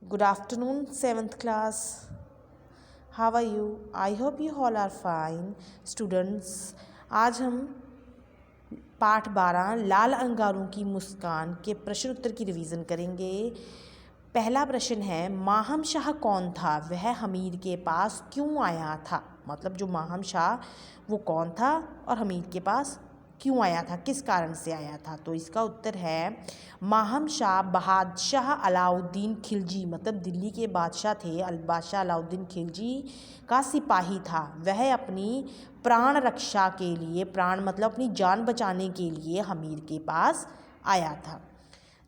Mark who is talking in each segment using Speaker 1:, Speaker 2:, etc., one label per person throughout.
Speaker 1: Good afternoon, 7th class. How are you? I hope you all are fine. Students, आज हम पाठ 12 लाल अंगारों की मुस्कान के प्रश्न उत्तर की रिवीजन करेंगे। पहला प्रश्न है, माहम शाह कौन था, वह हमीर के पास क्यों आया था। मतलब जो माहम शाह वो कौन था और हमीर के पास क्यों आया था, किस कारण से आया था। तो इसका उत्तर है, माहम शाह बादशाह अलाउद्दीन खिलजी, मतलब दिल्ली के बादशाह थे बादशाह अलाउद्दीन खिलजी का सिपाही था। वह अपनी प्राण रक्षा के लिए, प्राण मतलब अपनी जान बचाने के लिए हमीर के पास आया था।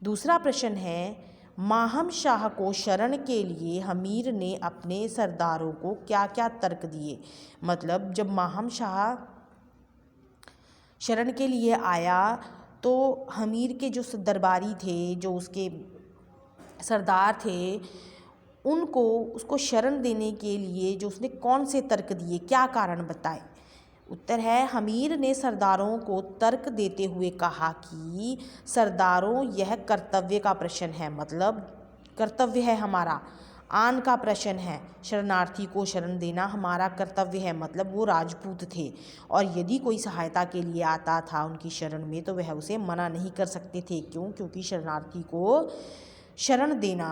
Speaker 1: दूसरा प्रश्न है, माहम शाह को शरण के लिए हमीर ने अपने सरदारों को क्या क्या तर्क दिए। मतलब जब माहम शाह शरण के लिए आया तो हमीर के जो दरबारी थे, जो उसके सरदार थे, उनको उसको शरण देने के लिए जो उसने कौन से तर्क दिए, क्या कारण बताए। उत्तर है, हमीर ने सरदारों को तर्क देते हुए कहा कि सरदारों, यह कर्तव्य का प्रश्न है, मतलब कर्तव्य है हमारा, आन का प्रश्न है, शरणार्थी को शरण देना हमारा कर्तव्य है। मतलब वो राजपूत थे और यदि कोई सहायता के लिए आता था उनकी शरण में तो वह उसे मना नहीं कर सकते थे। क्यों? क्योंकि शरणार्थी को शरण देना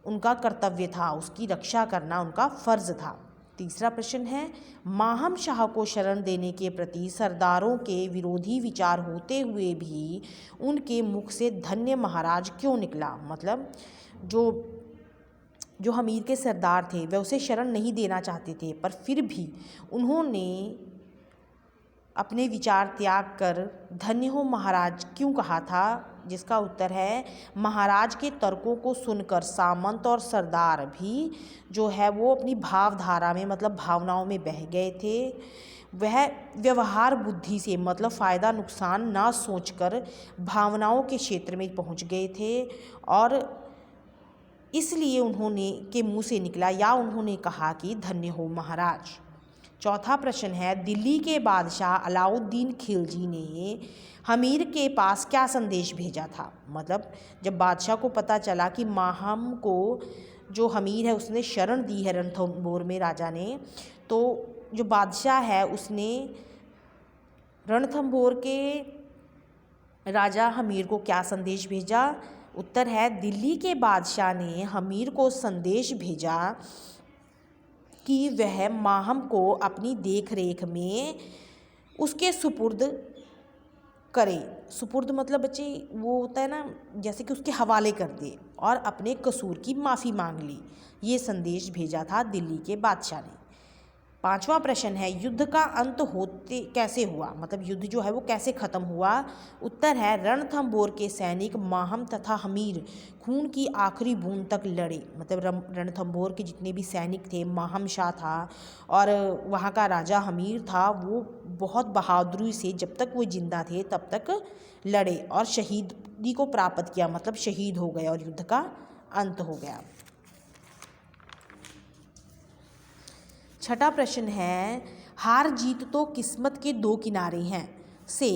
Speaker 1: उनका कर्तव्य था, उसकी रक्षा करना उनका फ़र्ज़ था। तीसरा प्रश्न है, माहम शाह को शरण देने के प्रति सरदारों के विरोधी विचार होते हुए भी उनके मुख से धन्य महाराज क्यों निकला। मतलब जो हमीर के सरदार थे वह उसे शरण नहीं देना चाहते थे, पर फिर भी उन्होंने अपने विचार त्याग कर धन्य हो महाराज क्यों कहा था। जिसका उत्तर है, महाराज के तर्कों को सुनकर सामंत और सरदार भी जो है वो अपनी भावधारा में, मतलब भावनाओं में बह गए थे। वह व्यवहार बुद्धि से, मतलब फ़ायदा नुकसान ना सोचकर भावनाओं के क्षेत्र में पहुंच गए थे और इसलिए उन्होंने के मुंह से निकला या उन्होंने कहा कि धन्य हो महाराज। चौथा प्रश्न है, दिल्ली के बादशाह अलाउद्दीन खिलजी ने हमीर के पास क्या संदेश भेजा था। मतलब जब बादशाह को पता चला कि माहम को जो हमीर है उसने शरण दी है रणथंभौर में राजा ने, तो जो बादशाह है उसने रणथंभौर के राजा हमीर को क्या संदेश भेजा। उत्तर है, दिल्ली के बादशाह ने हमीर को संदेश भेजा कि वह माहम को अपनी देख रेख में उसके सुपुर्द करे। सुपुर्द मतलब बच्चे वो होता है ना, जैसे कि उसके हवाले कर दे और अपने कसूर की माफ़ी मांग ली। ये संदेश भेजा था दिल्ली के बादशाह ने। पांचवा प्रश्न है, युद्ध का अंत होते कैसे हुआ। मतलब युद्ध जो है वो कैसे ख़त्म हुआ। उत्तर है, रणथंभौर के सैनिक माहम तथा हमीर खून की आखिरी बूंद तक लड़े। मतलब रणथंभौर के जितने भी सैनिक थे, माहम शाह था और वहाँ का राजा हमीर था, वो बहुत बहादुरी से जब तक वो जिंदा थे तब तक लड़े और शहीदी को प्राप्त किया, मतलब शहीद हो गए और युद्ध का अंत हो गया। छठा प्रश्न है, हार जीत तो किस्मत के दो किनारे हैं से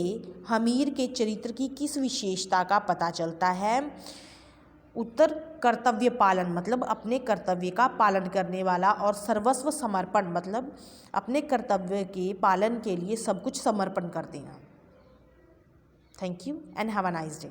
Speaker 1: हमीर के चरित्र की किस विशेषता का पता चलता है। उत्तर, कर्तव्य पालन, मतलब अपने कर्तव्य का पालन करने वाला, और सर्वस्व समर्पण, मतलब अपने कर्तव्य के पालन के लिए सब कुछ समर्पण कर देना। Thank you and have a nice day.